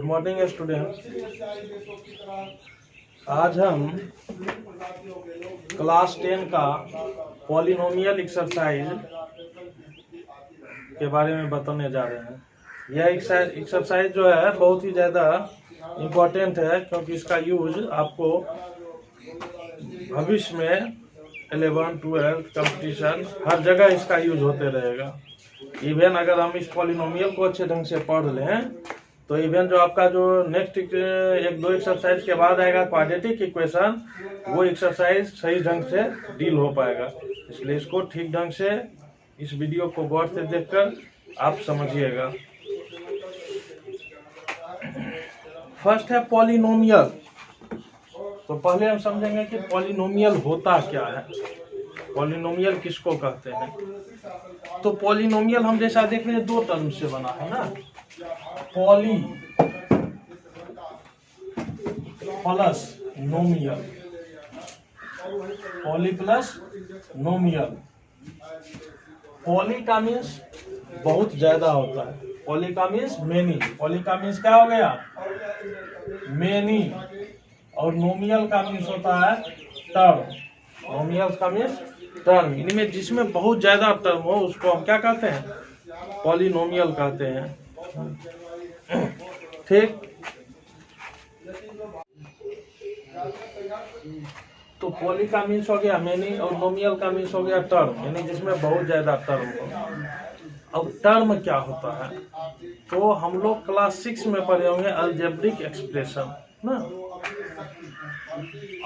Morning student. आज हम class 10 का पॉलिनोमियल एक्सरसाइज के बारे में बताने जा रहे हैं। यह एक्सरसाइज जो है बहुत ही ज़्यादा इम्पोर्टेंट है, क्योंकि इसका यूज आपको भविष्य में 11, 12 कंपटीशन हर जगह इसका यूज होते रहेगा। इवन अगर हम इस पॉलिनोमियल को अच्छे ढंग से पढ़ लें तो इवन जो आपका जो नेक्स्ट 1-2 एक्सरसाइज के बाद आएगा क्वाड्रेटिक इक्वेशन, वो एक्सरसाइज सही ढंग से डील हो पाएगा। इसलिए इसको ठीक ढंग से इस वीडियो को गौर से देखकर आप समझिएगा। फर्स्ट है पॉलिनोमियल। तो पहले हम समझेंगे कि पॉलिनोमियल होता क्या है, पॉलिनोमियल किसको कहते हैं। तो पॉलिनोमियल हम जैसा देख रहे हैं 2 टर्म से बना है ना, poly plus नोमियल, poly plus नोमियल। Poly का मीन्स बहुत ज्यादा होता है, पॉली का मीन्स मेनी, पॉली का मीन्स क्या हो गया मेनी, और नोमियल का मीन्स होता है टर्म, नोमियल का मीन्स टर्म। इनमें जिसमें बहुत ज्यादा टर्म हो उसको हम क्या कहते हैं, पॉलिनोमियल कहते हैं। ठीक, तो पॉली का मीन्स हो गया मेनी और नोमियल का मीन्स हो गया टर्म, यानी जिसमें बहुत ज्यादा टर्म हो। अब टर्म क्या होता है, तो हम लोग क्लास 6 में पढ़े होंगे अलजेब्रिक एक्सप्रेशन ना।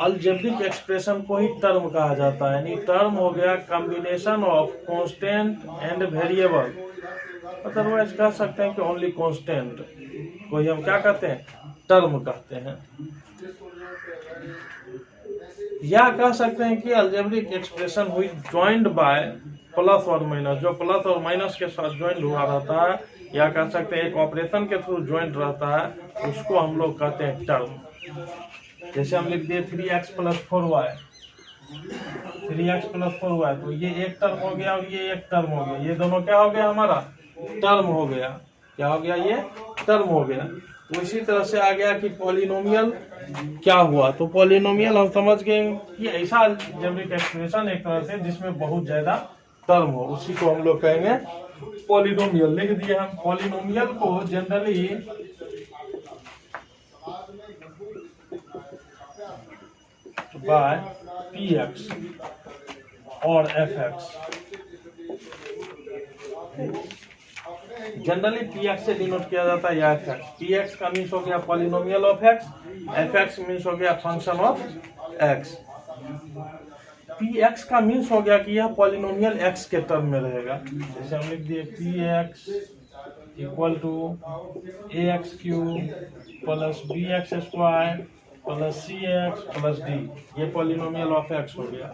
अलजेब्रिक एक्सप्रेशन को ही टर्म कहा जाता है, यानी टर्म हो गया combination of constant and variable. Otherwise कह सकते हैं कि ओनली कांस्टेंट को ही हम क्या कहते हैं, टर्म कहते हैं। या कह सकते हैं कि अलजेब्रिक एक्सप्रेशन हुई ज्वाइंड बाय प्लस और माइनस, जो प्लस और माइनस के साथ ज्वाइंट हुआ रहता है, या कह सकते हैं एक ऑपरेशन के थ्रू ज्वाइंट रहता है, उसको हम लोग कहते हैं टर्म। जैसे हम लिख दिए 3x + 4y, 3x + 4y, तो ये एक टर्म हो गया और ये एक टर्म हो गया, ये दोनों क्या हो गया हमारा टर्म हो गया। क्या हो गया, ये टर्म हो गया। तो इसी तरह से आ गया कि पॉलिनोमियल क्या हुआ। तो पॉलिनोमियल हम समझ गए कि ऐसा अलजेब्रिक एक्सप्रेशन एक तरह से जिसमें बहुत ज्यादा टर्म हो, उसी को हम लोग कहेंगे पॉलिनोमियल। लिख दिए हम। पॉलिनोमियल को जनरली बाय px और fx, जनरली px से डिनोट किया जाता है या fx। px का मीन्स हो गया polynomial of x, fx means हो गया फंक्शन ऑफ x। px का मीन्स हो गया कि यह पॉलिनोमियल x के टर्म में रहेगा। जैसे हम लिख दिए px = ax³ + bx² + cx + d, ये पॉलिनोमियल ऑफ x हो गया।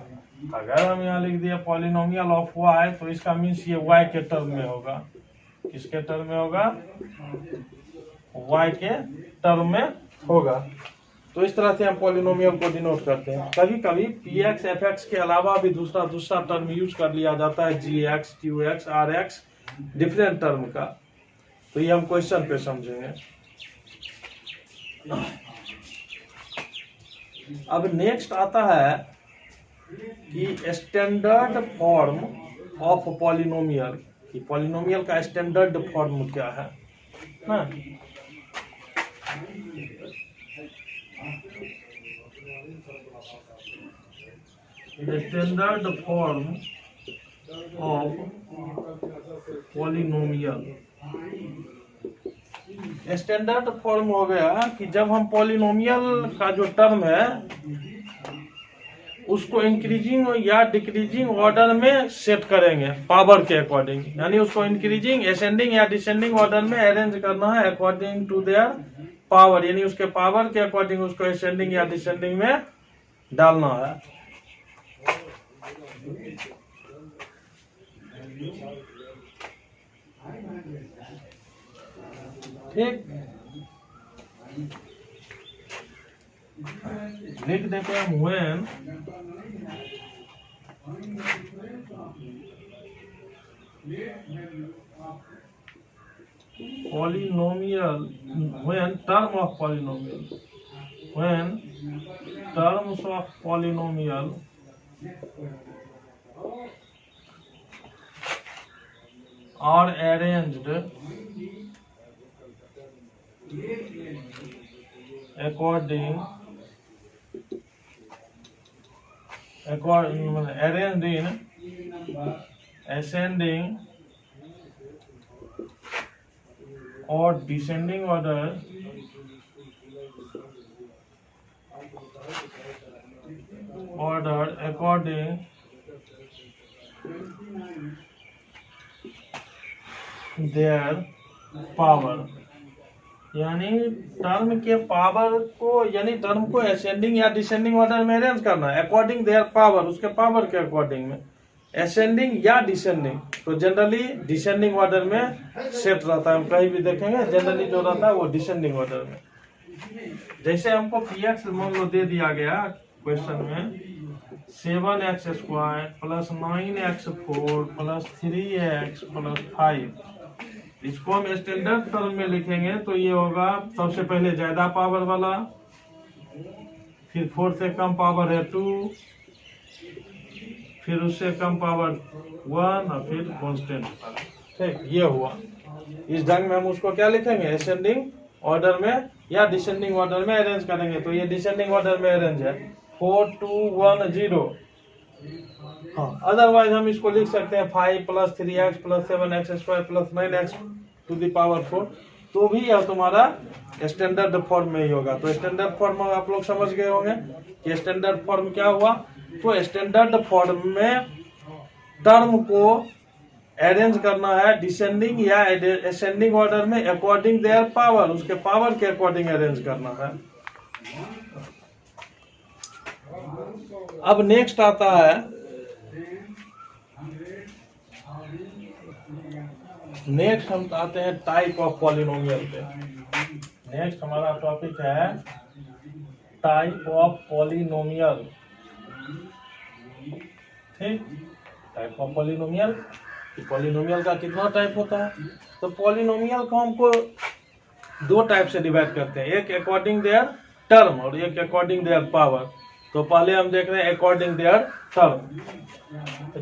अगर हम यहाँ लिख दिए पॉलिनोमियल ऑफ y, तो इसका मीन्स ये y के टर्म में होगा। किसके टर्म में होगा, y के टर्म में होगा। तो इस तरह से हम पॉलिनोमियल को डिनोट करते हैं। कभी कभी px fx के अलावा भी दूसरा टर्म यूज कर लिया जाता है, gx qx rx, different term का। तो ये हम क्वेश्चन पे समझेंगे। अब नेक्स्ट आता है कि स्टैंडर्ड फॉर्म ऑफ पॉलिनोमियल, कि पॉलिनोमियल का स्टैंडर्ड फॉर्म क्या है ना। Standard form of polynomial, standard form हो गया कि जब हम पॉलिनोमियल का जो टर्म है उसको इंक्रीजिंग या डिक्रीजिंग ऑर्डर में सेट करेंगे पावर के अकॉर्डिंग, यानी उसको इंक्रीजिंग असेंडिंग या डिसेंडिंग ऑर्डर में अरेंज करना है अकॉर्डिंग टू देयर पावर, यानी उसके पावर के अकॉर्डिंग उसको असेंडिंग या डिसेंडिंग में डालना है। ठीक, लिख देते हैं when polynomial, when term of polynomial, when terms of polynomial are arranged arranged in ascending or descending order according their power, यानी टर्म के पावर को, यानी टर्म को असेंडिंग या डिसेंडिंग ऑर्डर में अरेंज करना है अकॉर्डिंग देयर पावर, उसके पावर के अकॉर्डिंग में, असेंडिंग या डिसेंडिंग। तो जनरली डिसेंडिंग ऑर्डर में सेट रहता है, हम कहीं भी देखेंगे जनरली जो रहता है वो डिसेंडिंग ऑर्डर में। जैसे हमको px मान लो दे दिया गया क्वेश्चन में 7x² plus 9x4 plus 3x plus 5, इसको हम स्टैंडर्ड टर्म में लिखेंगे तो ये होगा सबसे पहले ज्यादा पावर वाला, फिर 4 से कम पावर है 2, फिर उससे कम पावर 1 और फिर कांस्टेंट। ठीक, ये हुआ। इस ढंग में हम उसको क्या लिखेंगे, असेंडिंग ऑर्डर में या डिसेंडिंग ऑर्डर में अरेंज करेंगे। तो ये डिसेंडिंग ऑर्डर में अरेंज है 4 2 1 0। हाँ, अदरवाइज हम इसको लिख सकते हैं 5 plus 3x plus 7x² plus 9x to the power 4, तो भी यह तुम्हारा स्टैंडर्ड फॉर्म में ही होगा। तो स्टैंडर्ड फॉर्म आप लोग समझ गए होंगे कि स्टैंडर्ड फॉर्म क्या हुआ। तो स्टैंडर्ड फॉर्म में टर्म को अरेंज करना है डिसेंडिंग या असेंडिंग ऑर्डर में अकॉर्डिंग देयर पावर, उसके पावर के अकॉर्डिंग अरेंज करना है। अब नेक्स्ट आता है हम आते हैं टाइप ऑफ पॉलिनोमियल पे। नेक्स्ट हमारा टॉपिक है टाइप ऑफ पॉलिनोमियल। ठीक, टाइप ऑफ पॉलिनोमियल, पॉलिनोमियल का कितना टाइप होता है। तो पॉलिनोमियल को हमको दो टाइप से डिवाइड करते हैं, एक अकॉर्डिंग देयर टर्म और एक अकॉर्डिंग देयर पावर। तो पहले हम देख रहे हैं according there term.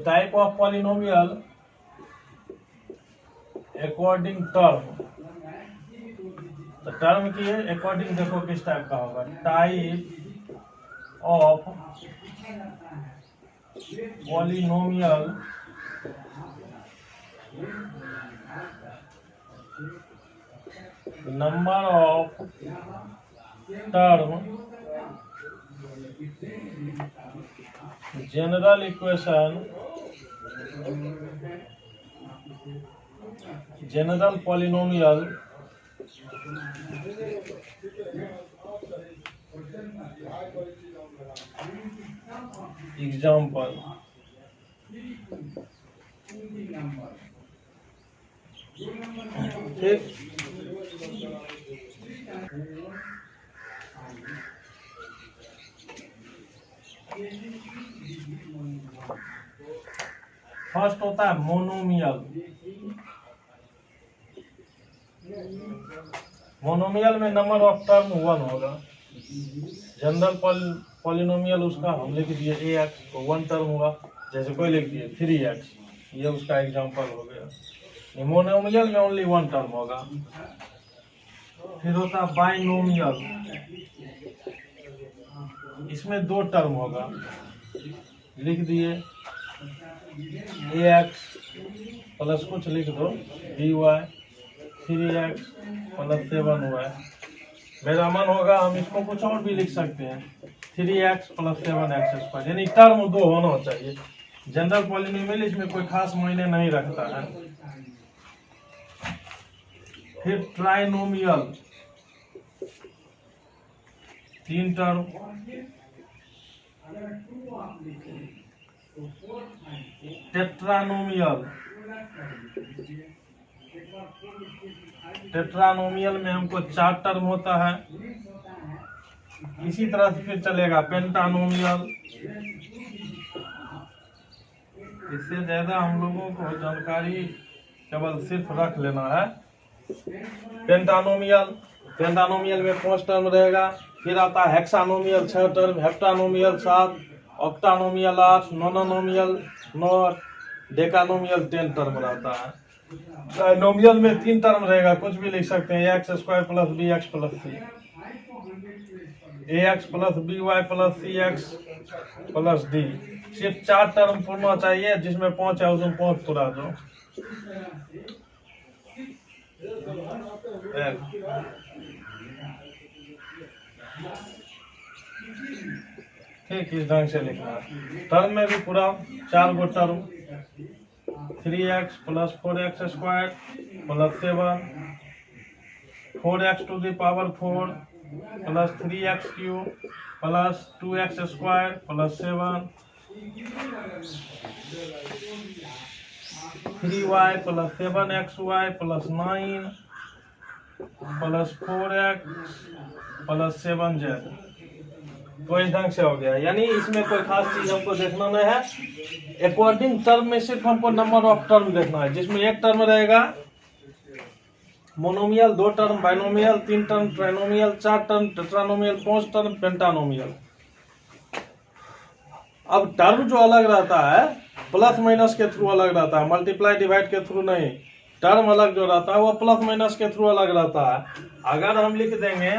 Type of polynomial according term, तो टर्म की अकॉर्डिंग देखो किस टाइप का होगा, type of polynomial number of term general equation general polynomial example. ठीक, फर्स्ट होता है मोनोमियल। मोनोमियल में नंबर ऑफ टर्म 1 होगा। जनरल पॉलिनोमियल उसका हम लिख दिए ax, तो 1 टर्म होगा। जैसे कोई लिख दिए 3x, ये उसका एग्जांपल हो गया। मोनोमियल में ओनली 1 टर्म होगा। फिर होता है बाइनोमियल, इसमें 2 टर्म होगा। लिख दिए ax प्लस कुछ लिख दो by 3x प्लस 7y। मेरा मन होगा हम इसको कुछ और भी लिख सकते हैं 3x प्लस 7x², यानी टर्म 2 होना चाहिए। जनरल पॉलिनोमियल इसमें कोई खास मायने नहीं रखता है। फिर ट्राइनोमियल, 3 टर्म। टेट्रानोमियल, टेट्रानोमियल में हमको 4 टर्म होता है। इसी तरह से फिर चलेगा पेंटानोमियल। इससे ज्यादा हम लोगों को जानकारी केवल सिर्फ रख लेना है पेंटानोमियल में 5 टर्म रहेगा। फिर आता है हेक्सानोमियल 6 टर्म, हेप्टानोमियल 7, ऑक्टानोमियल 8, नोनोनोमियल 9, डेकानोमियल 10 टर्म रहता है। ट्राइनोमियल में 3 टर्म रहेगा, कुछ भी लिख सकते हैं, x square plus b x plus c, a x plus b y plus c x plus d. सिर्फ 4 टर्म पूरा चाहिए, जिसमें 5 है उसमें 5 पूरा दो। ठीक, इस ढंग से लिखना। टर्म में भी पूरा 4 गो term, 3x plus 4x square plus 7, 4x to the power 4 plus 3x cube plus 2x square plus 7, 3y plus 7xy plus 9 plus 4x plus 7z। तो इस ढंग से हो गया। यानी इसमें कोई खास चीज हमको देखना नहीं है। अकॉर्डिंग टर्म में सिर्फ हमको नंबर ऑफ टर्म देखना है, जिसमें 1 टर्म रहेगा monomial, 2 term binomial, 3 term trinomial, 4 term tetranomial, 5 term pentanomial. अब टर्म जो अलग रहता है प्लस माइनस के थ्रू अलग रहता है, मल्टीप्लाई डिवाइड के थ्रू नहीं। टर्म अलग जो रहता है वो प्लस माइनस के थ्रू अलग रहता है। अगर हम लिख देंगे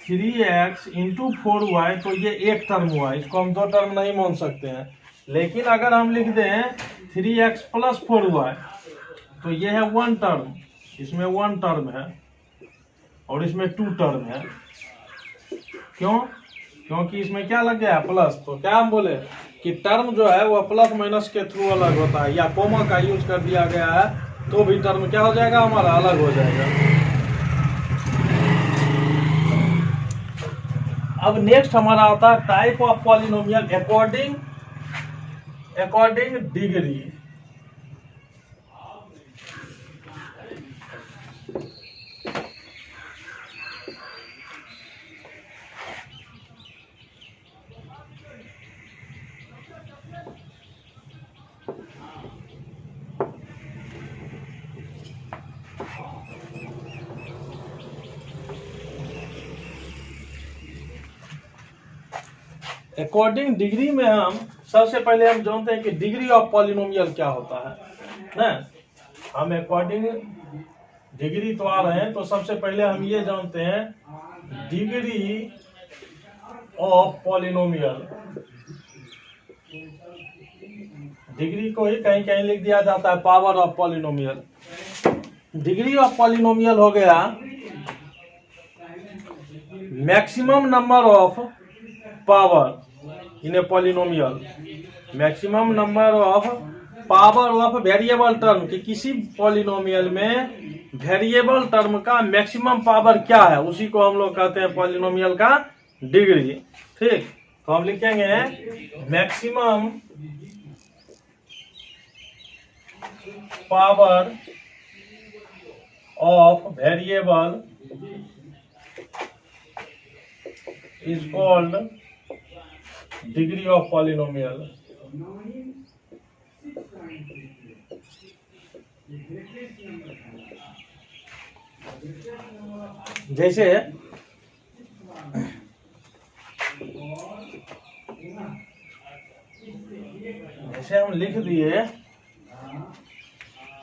3x इंटू 4y तो ये 1 टर्म हुआ, इसको हम 2 टर्म नहीं मान सकते हैं। लेकिन अगर हम लिख दें 3x प्लस 4y तो ये है 1 टर्म, इसमें 1 टर्म है और इसमें 2 टर्म है। क्यों? क्योंकि इसमें क्या लग गया है प्लस। तो क्या हम बोले कि टर्म जो है वो प्लस माइनस के थ्रू अलग होता है, या कोमा का यूज कर दिया गया है तो भी टर्म क्या हो जाएगा हमारा, अलग हो जाएगा। अब नेक्स्ट हमारा आता है type of polynomial according degree. According degree में हम सबसे पहले हम जानते हैं कि डिग्री ऑफ पॉलिनोमियल क्या होता है ना। हम अकॉर्डिंग डिग्री तो आ रहे हैं, तो सबसे पहले हम ये जानते हैं डिग्री ऑफ पॉलिनोमियल। डिग्री को ही कहीं कहीं लिख दिया जाता है power of polynomial. Degree of polynomial हो गया maximum number of power in a polynomial, maximum number of power of variable term, कि किसी पॉलिनोमियल में वेरिएबल टर्म का मैक्सिमम पावर क्या है, उसी को हम लोग कहते हैं पॉलिनोमियल का डिग्री। ठीक, तो हम लिखेंगे maximum power of variable is called degree of polynomial। जैसे हम लिख दिए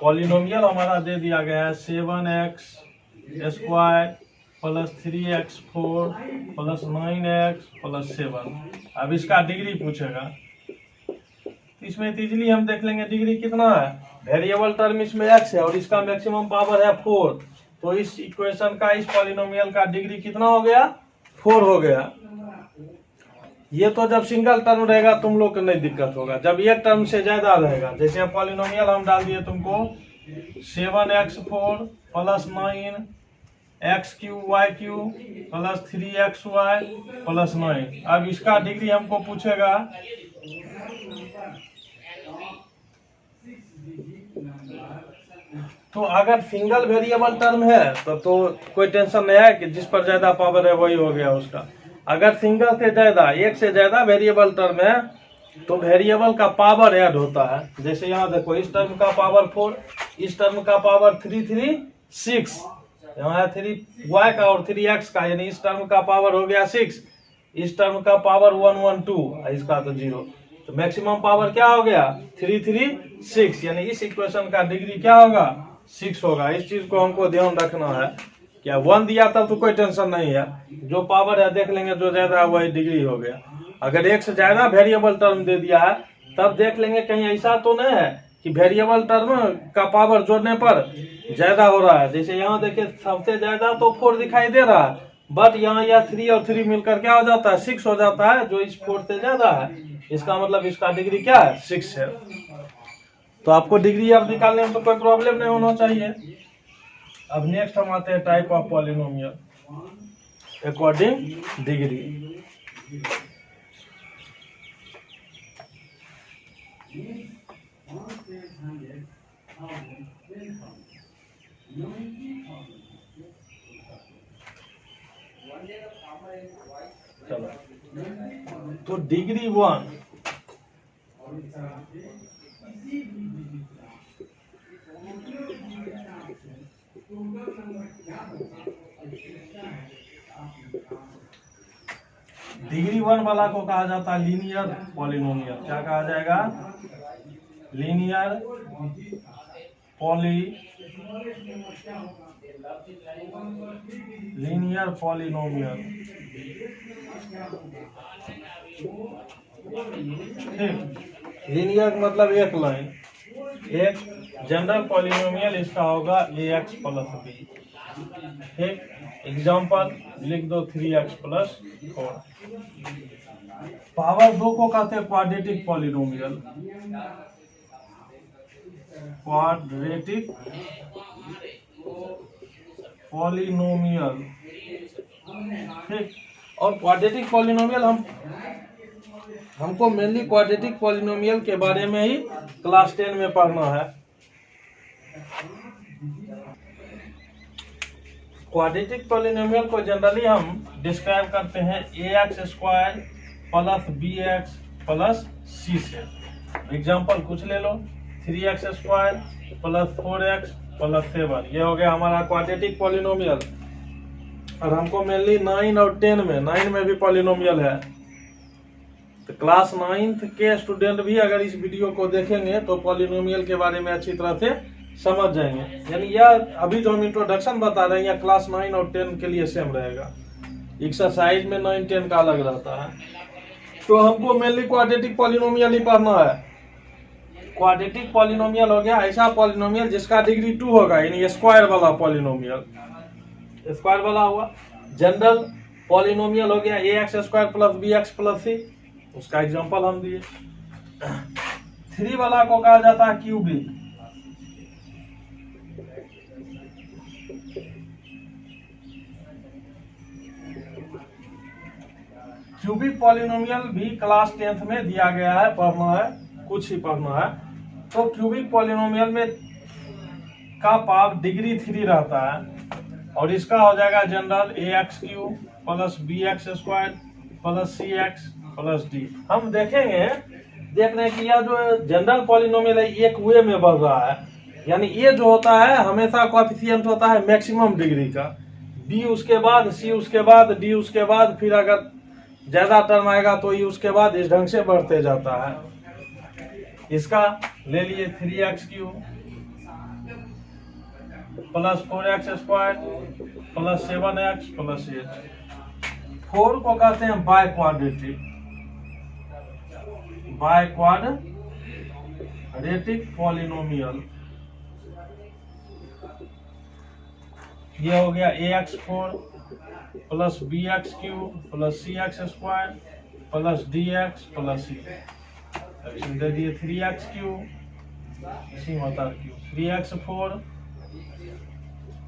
पॉलिनोमियल हमारा दे दिया गया है 7x square plus 3x4 plus 9x plus 7। अब इसका डिग्री पूछेगा, इसमें इजीली हम देख लेंगे डिग्री कितना है। वेरिएबल टर्म इसमें x है और इसका मैक्सिमम पावर है 4, तो इस इक्वेशन का, इस पॉलिनोमियल का डिग्री कितना हो गया, 4 हो गया। ये तो जब सिंगल टर्म रहेगा तुम लोग को नहीं दिक्कत होगा, जब एक टर्म से ज्यादा रहेगा। जैसे पॉलिनोमियल हम डाल दिए तुमको 7x4 plus 9 x cube y cube plus 3xy plus 9। अब इसका डिग्री हमको पूछेगा तो अगर सिंगल वेरिएबल टर्म है तो कोई टेंशन नहीं है कि जिस पर ज्यादा पावर है वही हो गया उसका। अगर सिंगल से ज्यादा, एक से ज्यादा वेरिएबल टर्म है तो वेरिएबल का पावर ऐड होता है। जैसे यहाँ देखो, इस टर्म का पावर 4, इस टर्म का पावर 3 6, यहाँ है 3y का और 3x का, यानी इस टर्म का पावर हो गया 6, इस टर्म का पावर 112, इसका तो 0, तो मैक्सिमम पावर क्या हो गया 336, यानी इस इक्वेशन का डिग्री क्या होगा 6 होगा। इस चीज को हमको ध्यान रखना है। क्या 1 दिया तब तो कोई टेंशन नहीं है, जो पावर है देख लेंगे, जो ज्यादा है वही डिग्री हो गया। अगर एक से ज्यादा वेरिएबल टर्म दे दिया है तब देख लेंगे कहीं ऐसा तो नहीं है कि वेरिएबल टर्म का पावर जोड़ने पर ज्यादा हो रहा है। जैसे यहाँ देखिए सबसे ज्यादा तो 4 दिखाई दे रहा है, बट यहाँ यह 3 और 3 मिलकर क्या हो जाता है 6 हो जाता है, जो इस 4 से ज्यादा है। इसका मतलब इसका डिग्री क्या है 6 है। तो आपको डिग्री अब निकालने में तो कोई प्रॉब्लम नहीं होना चाहिए। अब नेक्स्ट हम आते हैं type of polynomial according degree. चलो, तो डिग्री 1 डिग्री 1 वाला को कहा जाता है लीनियर पॉलिनोमियल। क्या कहा जाएगा लीनियर पॉलिनोमियल। ठीक, लीनियर मतलब एक लाइन, एक जनरल पॉलिनोमियल इसका होगा ax प्लस b। ठीक, एग्जाम्पल लिख दो 3x प्लस 4। पावर 2 को कहते हैं क्वाड्रेटिक पॉलिनोमियल। Quadratic polynomial. ठीक, और क्वाड्रेटिक पॉलिनोमियल हमको मेनली क्वाड्रेटिक पॉलिनोमियल के बारे में ही क्लास 10 में पढ़ना है। क्वाड्रेटिक पॉलिनोमियल को जनरली हम डिस्क्राइब करते हैं ax square plus bx plus c से। एग्जाम्पल कुछ ले लो, 3x square plus 4x plus 7, ये हो गया हमारा क्वाड्रेटिक पॉलिनोमियल। और हमको मेनली 9 और 10 में, 9 में भी पॉलिनोमियल है, तो क्लास 9th के स्टूडेंट भी अगर इस वीडियो को देखेंगे तो पॉलिनोमियल के बारे में अच्छी तरह से समझ जाएंगे। यानी यह अभी जो हम इंट्रोडक्शन बता रहे हैं यह क्लास 9 और 10 के लिए सेम रहेगा। एक्सरसाइज में 9, 10 का अलग रहता है। तो हमको मेनली क्वाड्रेटिक पॉलिनोमियल ही पढ़ना है। क्वाड्रेटिक पॉलिनोमियल हो गया ऐसा पॉलिनोमियल जिसका डिग्री 2 होगा, यानी स्क्वायर वाला पॉलिनोमियल, स्क्वायर वाला हुआ। जनरल पॉलिनोमियल हो गया ax square plus bx plus c, उसका एग्जांपल हम दिए। 3 वाला को कहा जाता है क्यूबिक। क्यूबिक पॉलिनोमियल भी क्लास 10th में दिया गया है, पढ़ना है, कुछ ही पढ़ना है। तो क्यूबिक पॉलिनोमियल में का पावर डिग्री 3 रहता है और इसका हो जाएगा general ax cube plus bx square plus cx plus d। हम देखेंगे, देख रहे हैं कि यह जो जनरल पॉलिनोमियल है एक वे में बढ़ रहा है, यानी ये जो होता है हमेशा कोएफिशिएंट होता है मैक्सिमम डिग्री का, b उसके बाद, c उसके बाद, d उसके बाद, फिर अगर ज्यादा टर्म आएगा तो ये उसके बाद इस ढंग से बढ़ते जाता है। इसका ले लिए 3x cube plus 4x square plus 7x plus 8। 4 को कहते हैं बाय क्वाड्रेटिक पॉलिनोमियल। ये हो गया ax4 plus bx cube plus cx square plus dx plus c। दे दिए 3x क्यूब, इसी होता cube, 3x4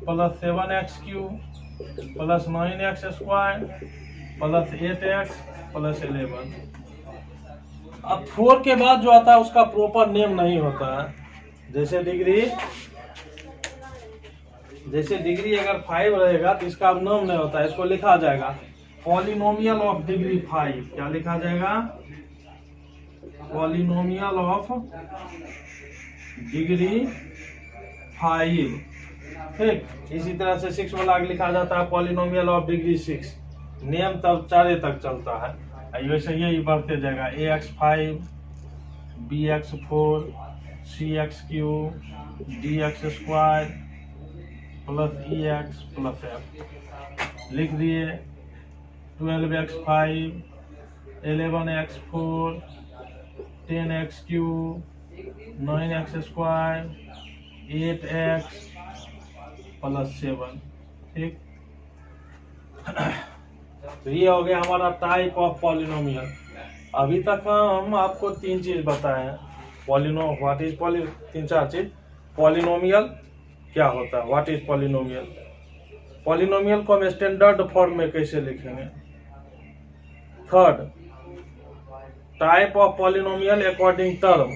plus 7x cube plus 9x square plus 8x plus 11। अब 4 के बाद जो आता है उसका प्रॉपर नेम नहीं होता है। जैसे डिग्री अगर 5 रहेगा तो इसका अब नाम नहीं होता है, इसको लिखा जाएगा पॉलिनोमियल ऑफ डिग्री 5। क्या लिखा जाएगा पॉलिनोमियल ऑफ डिग्री 5। ठीक, इसी तरह से 6 वाला लिखा जाता है पॉलिनोमियल ऑफ डिग्री 6। नियम तब 4 तक चलता है, वैसे यही बढ़ते जाएगा। ax5 bx4 cx3 dx² plus ex plus f लिख दिए। 12x5 11x4 10x3 9x² 8x plus 7। ठीक, तो ये हो गया हमारा टाइप ऑफ पॉलिनोमियल। अभी तक हम आपको 3 चीज बताए हैं। व्हाट इज 3-4 चीज। पॉलिनोमियल क्या होता है, व्हाट इज पॉलिनोमियल, पॉलिनोमियल को हम स्टैंडर्ड फॉर्म में कैसे लिखेंगे। Third, type of polynomial according term.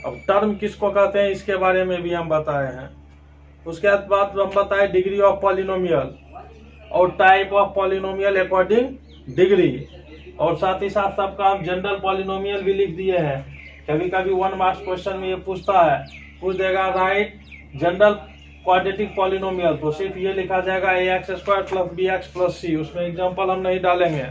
अब टर्म किसको कहते हैं इसके बारे में भी हम बताए हैं। उसके बाद हम बताए डिग्री ऑफ पॉलिनोमियल और type of polynomial according degree, और साथ ही साथ सबका हम जनरल पॉलिनोमियल भी लिख दिए हैं। कभी कभी 1 मार्क्स क्वेश्चन में ये पूछ देगा राइट जनरल क्वाड्रेटिक पॉलिनोमियल, तो सिर्फ ये लिखा जाएगा ax² plus bx plus c। उसमें एग्जांपल हम नहीं डालेंगे।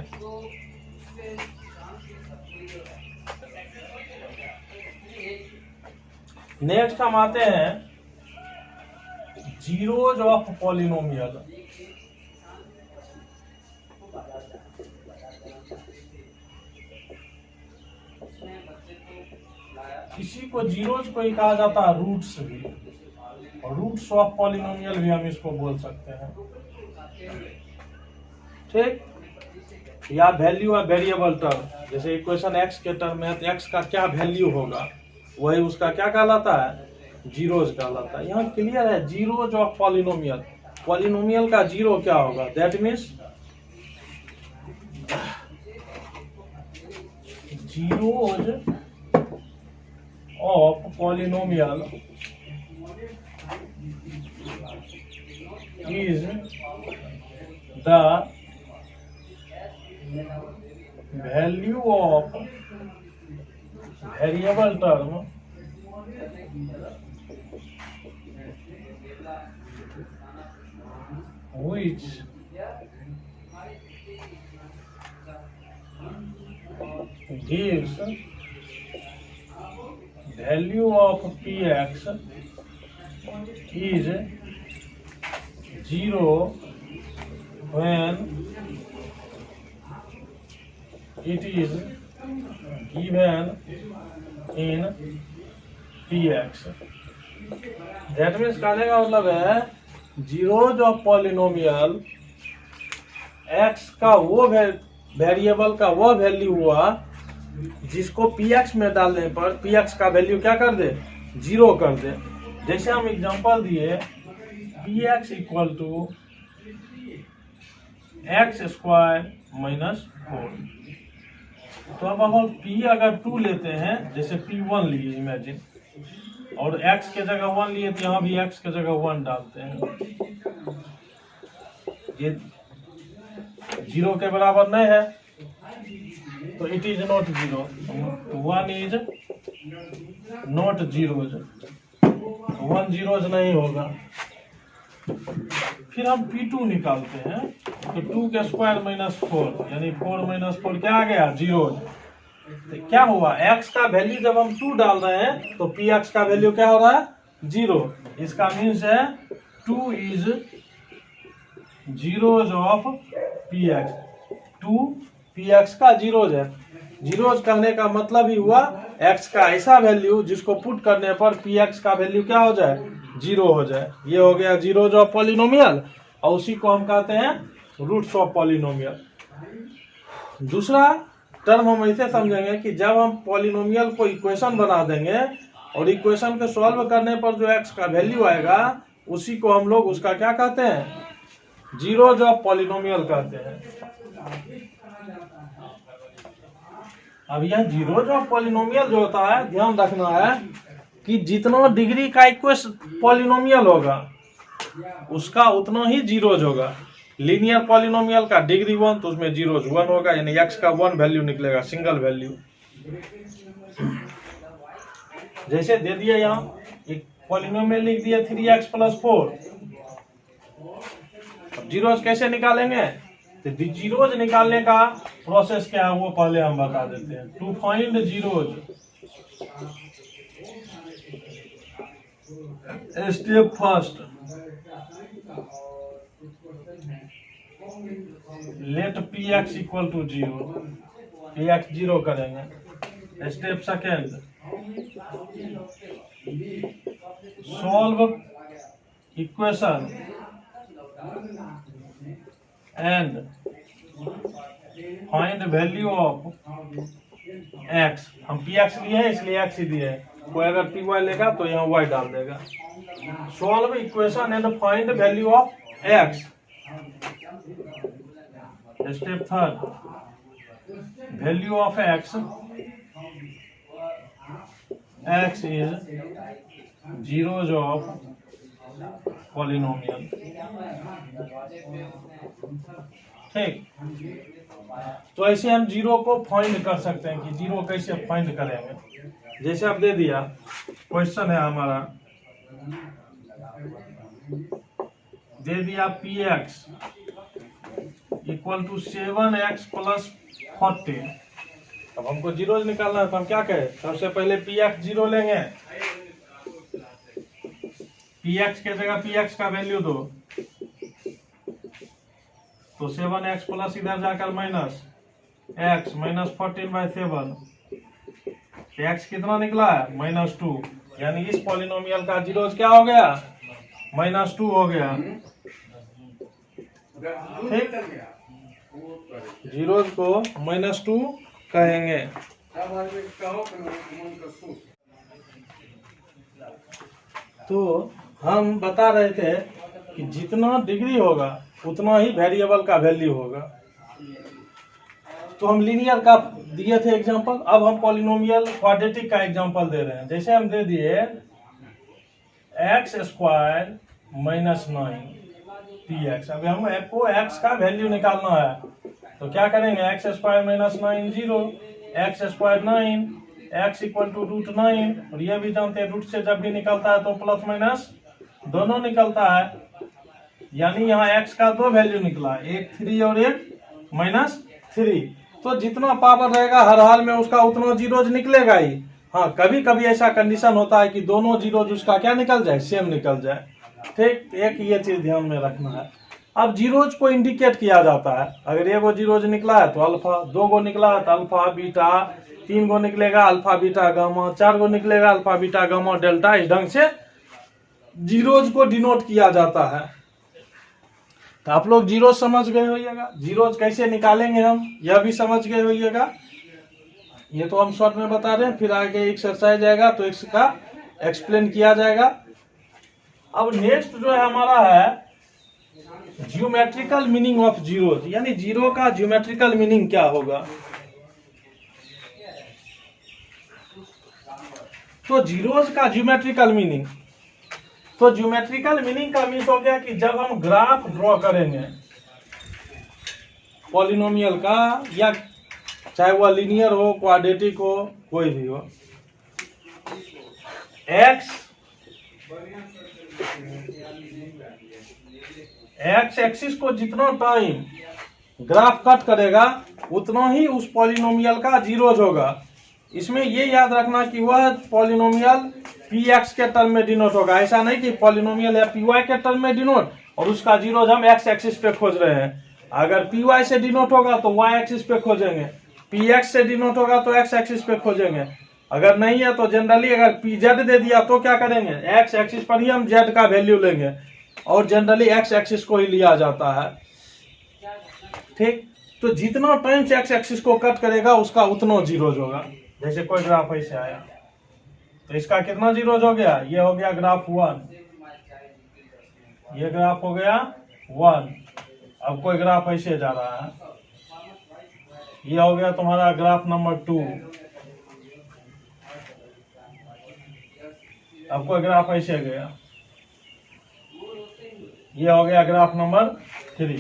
नेक्स्ट हम आते हैं जीरोज ऑफ पॉलिनोमियल। इसी को जीरोज को ही कहा जाता है रूट्स भी, और रूट्स ऑफ पॉलिनोमियल भी हम इसको बोल सकते हैं। ठीक, या वैल्यू ऑफ वेरिएबल टर्म, जैसे इक्वेशन x के टर्म में तो x का क्या वैल्यू होगा वही उसका क्या कहलाता है, जीरोज कहलाता है। यहाँ क्लियर है, जीरोज ऑफ पॉलिनोमियल, पॉलिनोमियल का जीरो क्या होगा, that means zeros of polynomial is the value of variable term which gives value of px is 0 when it is given in px। That means कहने का मतलब है zeros of polynomial x का वो variable का वो वैल्यू हुआ जिसको px में डालने पर px का वैल्यू क्या कर दे, 0 कर दे। जैसे हम एग्जांपल दिए px equal to x² minus 4। तो अब हम p अगर 2 लेते हैं, जैसे p1 लिए इमेजिन, और x के जगह 1 लिए तो यहाँ भी x के जगह 1 डालते हैं। ये 0 के बराबर नहीं है तो it is not 0, 1 is not zeros, 1 zeros नहीं होगा। फिर हम P2 निकालते हैं, तो 2 के स्क्वायर माइनस 4 यानी 4 माइनस 4 क्या आ गया, जीरोज। तो क्या हुआ, x का वैल्यू जब हम 2 डाल रहे हैं तो px का वैल्यू क्या हो रहा है, 0। इसका मीन्स है 2 is zeros of px, 2 px का जीरोज है। जीरोज करने का मतलब ही हुआ x का ऐसा वैल्यू जिसको पुट करने पर px का वैल्यू क्या हो जाए, 0 हो जाए। ये हो गया जीरोज ऑफ पॉलिनोमियल, और उसी को हम कहते हैं रूट्स ऑफ पॉलिनोमियल। दूसरा टर्म हम ऐसे समझेंगे कि जब हम पॉलिनोमियल को इक्वेशन बना देंगे और इक्वेशन को सॉल्व करने पर जो x का वैल्यू आएगा उसी को हम लोग उसका क्या कहते हैं, जीरोज ऑफ पॉलिनोमियल कहते हैं। अब यह जीरोज ऑफ पॉलिनोमियल जो होता है, ध्यान रखना है कि जितना डिग्री का इक्वेशन पॉलिनोमियल होगा उसका उतना ही जीरोज होगा। लीनियर पॉलिनोमियल का डिग्री 1 तो उसमें जीरोज 1 होगा, यानी x का 1 वैल्यू निकलेगा, सिंगल वैल्यू। जैसे दे दिया यहाँ पॉलिनोमियल लिख दिया 3x प्लस 4। अब जीरोज कैसे निकालेंगे? तो जीरोज निकालने का प्रोसेस क्या है वो पहले हम बता देते हैं। To find zeros, step first, let p x equal to 0, p x 0 करेंगे। Step second, solve equation and find value of x. हम पी एक्स लिए हैं इसलिए एक्स ही दिए हैं, कोई अगर पी वाई लेगा तो यहाँ वाई डाल देगा। Solve equation and find value of x. Step third, value of x, x is zeros of polynomial. ठीक, तो ऐसे हम जीरो को फाइंड कर सकते हैं कि जीरो कैसे फाइंड करेंगे। जैसे अब दे दिया क्वेश्चन है हमारा, दे दिया p x equal to 7x plus 40। अब हमको जीरोज निकालना है तो हम क्या करें? सबसे पहले पी एक्स 0 लेंगे, पी एक्स के जगह पी एक्स का वैल्यू दो, तो 7x प्लस इधर जाकर माइनस x माइनस 14/7, x कितना निकला है? -2, यानी इस पॉलिनोमियल का जीरोज क्या हो गया? -2 हो गया। ठीक, जीरोज को -2 कहेंगे। तो हम बता रहे थे कि जितना डिग्री होगा उतना ही वेरिएबल का वैल्यू होगा। तो हम लीनियर का दिए थे एग्जांपल, अब हम पॉलिनोमियल क्वाड्रेटिक का एग्जांपल दे रहे हैं। जैसे हम दे दिए x² - 9 px। अब हमको x का वैल्यू निकालना है तो क्या करेंगे? x² - 9 0, x² 9, x equal to √9। और ये भी जानते हैं रूट से जब भी निकलता है तो प्लस माइनस दोनों निकलता है, यानी यहाँ x का दो वैल्यू निकला, एक 3 और एक -3। तो जितना पावर रहेगा हर हाल में उसका उतना जीरोज निकलेगा ही। हाँ, कभी कभी ऐसा कंडीशन होता है कि दोनों जीरोज उसका क्या निकल जाए? सेम निकल जाए। ठीक, एक ये चीज ध्यान में रखना है। अब जीरोज को इंडिकेट किया जाता है। अगर एक गो जीरोज निकला है तो अल्फा, 2 गो निकला है तो अल्फा बीटा, 3 गो निकलेगा अल्फा बीटा गामा, 4 गो निकलेगा अल्फा बीटा गामा डेल्टा। इस ढंग से जीरोज को डिनोट किया जाता है। तो आप लोग जीरोज समझ गए होइएगा। जीरोज कैसे निकालेंगे हम यह भी समझ गए होइएगा। ये तो हम शॉर्ट में बता रहे हैं, फिर आगे एक्सरसाइज आएगा तो इसका एक्सप्लेन किया जाएगा। अब नेक्स्ट जो है हमारा है ज्योमेट्रिकल मीनिंग ऑफ जीरोज, यानी जीरो का ज्योमेट्रिकल मीनिंग क्या होगा। तो जीरोज का ज्योमेट्रिकल मीनिंग, तो ज्योमेट्रिकल मीनिंग का मीन हो गया कि जब हम ग्राफ ड्रॉ करेंगे पॉलिनोमियल का, या चाहे वह लीनियर हो, क्वाड्रेटिक हो, कोई भी हो, एक्स एक्सिस को जितना टाइम ग्राफ कट करेगा उतना ही उस पॉलिनोमियल का जीरोज होगा। इसमें ये याद रखना कि वह पॉलिनोमियल पी एक्स के टर्म में डिनोट होगा। ऐसा नहीं कि पॉलिनोमियल है पी वाई के टर्म में डिनोट और उसका जीरोज हम एक्स एक्सिस पे खोज रहे हैं। अगर पी वाई से डिनोट होगा तो वाई एक्सिस पे खोजेंगे, पी एक्स से डिनोट होगा तो एक्स एक्सिस पे खोजेंगे। अगर नहीं है तो जनरली अगर पी जेड दे दिया तो क्या करेंगे? एक्स एक्सिस पर ही हम जेड का वैल्यू लेंगे और जनरली एक्स एक्सिस को ही लिया जाता है। ठीक, तो जितना टाइम से एक्स एक्सिस को कट करेगा उसका उतना जीरोज होगा। जैसे कोई ग्राफ ऐसे आया तो इसका कितना जीरोज हो गया? ये हो गया ग्राफ 1, ये ग्राफ हो गया 1। अब कोई ग्राफ ऐसे जा रहा है, ये हो गया तुम्हारा ग्राफ नंबर 2। अब कोई ग्राफ ऐसे गया, ये हो गया ग्राफ नंबर 3।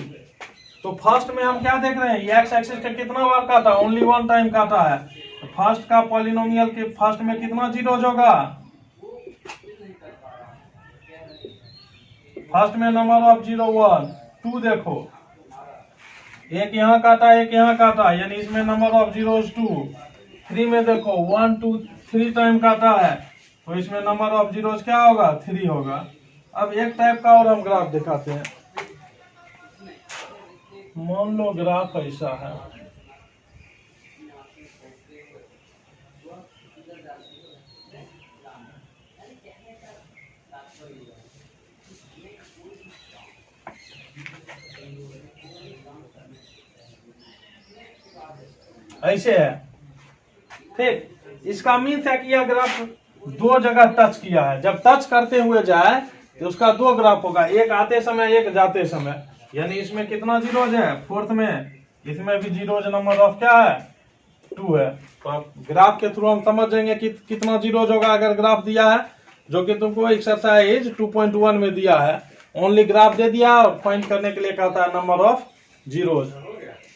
तो फर्स्ट में हम क्या देख रहे हैं? ये एक्स एक्सिस का कितना बार काटा? ओनली 1 टाइम काटा है। तो फर्स्ट का पॉलिनोमियल के फर्स्ट में कितना जीरोज होगा? फर्स्ट में नंबर ऑफ 0 1 2 देखो, एक यहाँ काटा एक यहाँ काटा, यानी इसमें नंबर ऑफ 0 2। 3 में देखो 1 2 3 टाइम काटा है, तो इसमें नंबर ऑफ 0 क्या होगा 3 होगा। अब एक टाइप का और हम ग्राफ दिखाते हैं। मान लो ग्राफ ऐसा है, ऐसे है, ठीक। इसका मीन्स है कि यह ग्राफ दो जगह टच किया है। जब टच करते हुए जाए तो उसका दो ग्राफ होगा, एक आते समय एक जाते समय। यानी इसमें कितना जीरोज है, फोर्थ में, इसमें भी जीरोज नंबर ऑफ क्या है 2 है। तो आप ग्राफ के थ्रू हम समझ जाएंगे कि कितना जीरोज होगा अगर ग्राफ दिया है, जो कि तुमको एक्सरसाइज 2.1 में दिया है। ओनली ग्राफ दे दिया और फाइंड करने के लिए कहता है नंबर ऑफ जीरोज।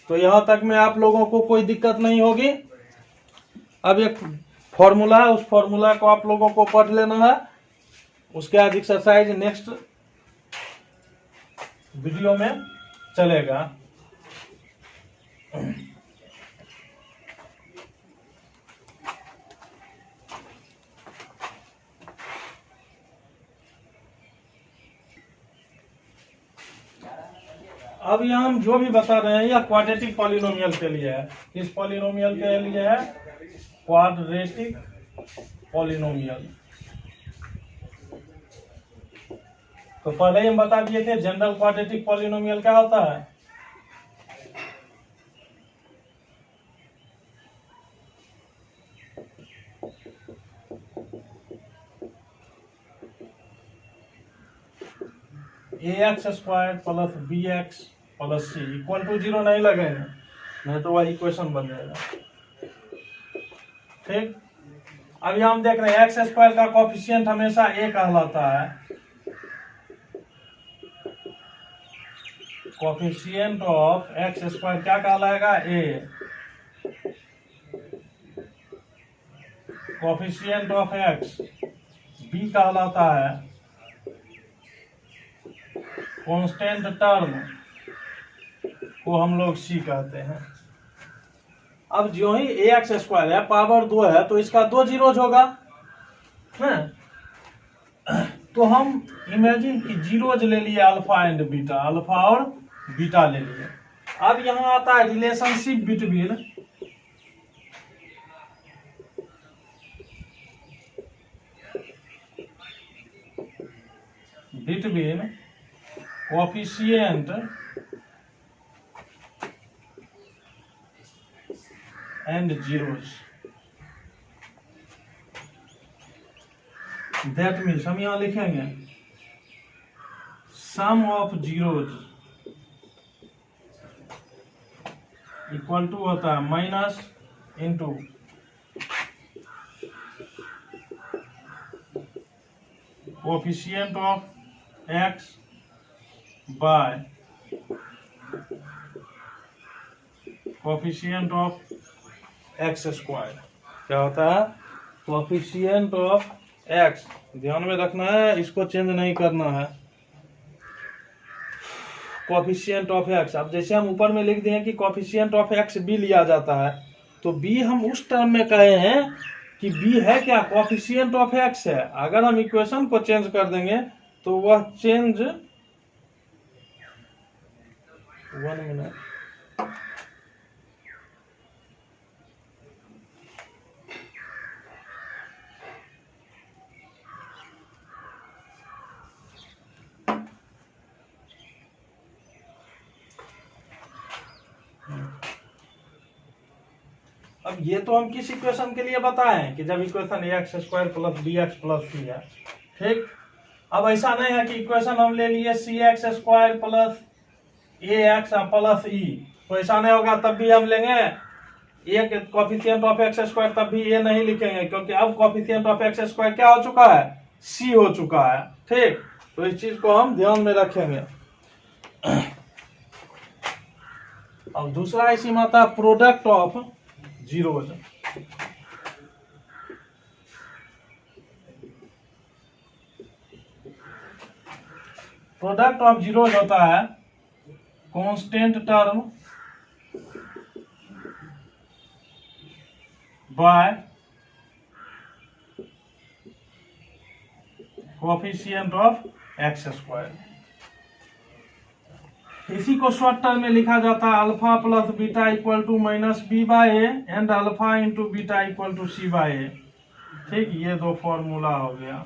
तो यहाँ तक में आप लोगों को कोई दिक्कत नहीं होगी। अब एक फॉर्मूला है, उस फॉर्मूला को आप लोगों को पढ़ लेना है। उसके बाद एक्सरसाइज नेक्स्ट वीडियो में चलेगा। अब यहाँ हम जो भी बता रहे हैं यह क्वाड्रेटिक पॉलिनोमियल के लिए है। किस पॉलिनोमियल के लिए है, क्वाड्रेटिक पॉलिनोमियल। तो पहले ही हम बता दिए थे जनरल क्वाड्रेटिक पॉलिनोमियल क्या होता है। ax² plus bx plus c equal to 0 नहीं लगेगा, नहीं तो वह इक्वेशन बन जाएगा, ठीक। अब यहाँ हम देख रहे हैं x² का कोफिशिएंट हमेशा a कहलाता है। कोफिशिएंट ऑफ x² क्या कहलाएगा a। Coefficient of x b कहलाता है। कांस्टेंट टर्म को हम लोग c कहते हैं। अब जो ही ax² है पावर 2 है तो इसका 2 जीरोज होगा, है? तो हम इमेजिन की जीरोज ले लिए अल्फा एंड बीटा, अल्फा और बीटा ले लिए। अब यहाँ आता है relationship between coefficient and zeros. That means हम यहां लिखेंगे सम ऑफ जीरोज इक्वल टू होता है minus into coefficient of x bye coefficient of x²। क्या होता है, कोफिशिएंट ऑफ x। ध्यान में रखना है, इसको चेंज नहीं करना है। कोफिशिएंट ऑफ x, अब जैसे हम ऊपर में लिख दिए कि कोफिशिएंट ऑफ x b लिया जाता है, तो b हम उस टर्म में कहे हैं कि b है क्या, कोफिशिएंट ऑफ x है। अगर हम इक्वेशन को चेंज कर देंगे तो वह चेंज 1 मिनट अब ये तो हम किस इक्वेशन के लिए बताएं कि जब equation ax² plus bx plus c है, ठीक। अब ऐसा नहीं है कि इक्वेशन हम ले लिए cx² plus ax plus e, तो ऐसा नहीं होगा। तब भी हम लेंगे एक कोफिशिएंट ऑफ x², तब भी ये नहीं लिखेंगे, क्योंकि अब कोफिशिएंट ऑफ x² क्या हो चुका है, c हो चुका है, ठीक। तो इस चीज को हम ध्यान में रखेंगे। अब दूसरा इसी में आता है product of zeros. Product of zeros होता है constant term by coefficient of x square. इसी को शॉर्ट टर्म में लिखा जाता है alpha plus beta equal to minus b by a and alpha into beta equal to c by a. ठीक, ये दो फॉर्मूला हो गया।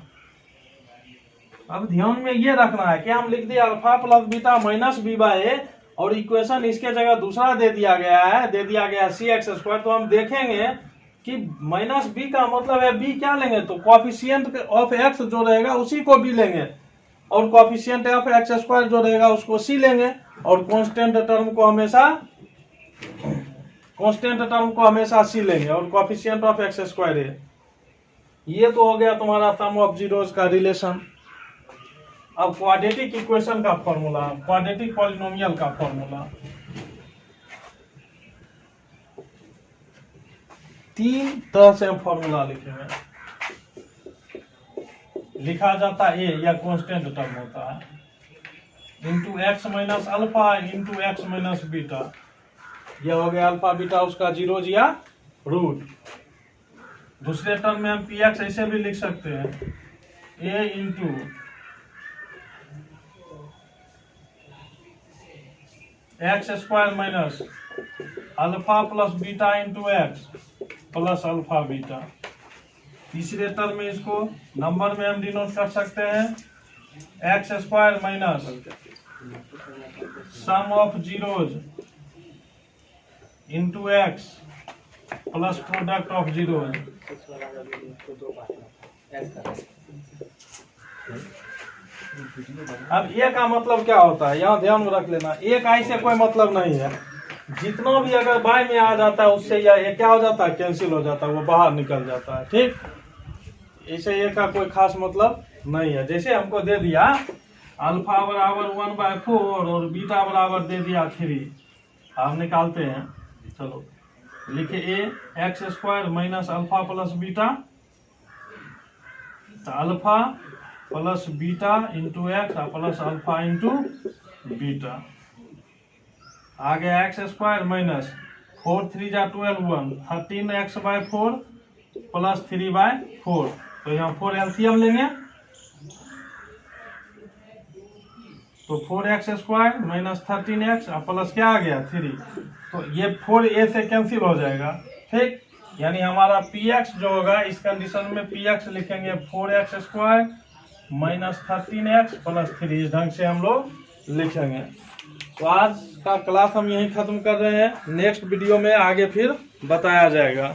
अब ध्यान में ये रखना है कि हम लिख दिए alpha plus beta minus b by a और इक्वेशन इसके जगह दूसरा दे दिया गया है सी एक्स स्क्वायर। तो हम देखेंगे कि माइनस बी का मतलब है बी क्या लेंगे, तो कोएफिशिएंट ऑफ एक्स जो रहेगा उसी को बी लेंगे और कोएफिशिएंट ऑफ एक्स स्क्वायर जो रहेगा उसको सी लेंगे और कांस्टेंट टर्म को हमेशा सी लेंगे और कोएफिशिएंट ऑफ एक्स स्क्वायर है। ये तो हो गया तुम्हारा सम ऑफ जीरोज का रिलेशन। अब क्वाड्रेटिक इक्वेशन का फॉर्मूला, क्वाड्रेटिक पॉलिनोमियल का फॉर्मूला, तीन तरह से हम फॉर्मूला लिखेंगे। लिखा जाता है ए या कांस्टेंट टर्म होता है into x minus alpha into x minus beta. यह हो गया अल्फा बीटा उसका जीरोज या रूट। दूसरे टर्म में हम पी एक्स ऐसे भी लिख सकते हैं a into x square minus alpha plus beta into x plus alpha beta. तीसरे टर्म में इसको नंबर में हम डिनोट कर सकते हैं x square minus sum of zeros into x plus product of zeros. अब ए का मतलब क्या होता है, यहाँ ध्यान में रख लेना। ए का ऐसे कोई मतलब नहीं है, जितना भी अगर बाय में आ जाता है उससे ये क्या हो जाता है, कैंसिल हो जाता है, वो बाहर निकल जाता है। ठीक, इसे ए का कोई खास मतलब नहीं है। जैसे हमको दे दिया अल्फा बराबर 1/4 और बीटा बराबर दे दिया 3, हम निकालते हैं। चलो लिखे a x square minus alpha plus beta, तो alpha plus beta into x plus alpha into beta. आगे एक्स स्क्वायर माइनस 4 3 जा 12 13x/4 प्लस 3/4। तो यहाँ 4 एलसीएम लेंगे तो 4x square minus 13x plus क्या आ गया 3। तो ये 4a से कैंसिल हो जाएगा। ठीक, यानी हमारा px जो होगा इस कंडीशन में px लिखेंगे 4x square minus 13x plus 3। इस ढंग से हम लोग लिखेंगे। तो आज का क्लास हम यहीं खत्म कर रहे हैं। नेक्स्ट वीडियो में आगे फिर बताया जाएगा।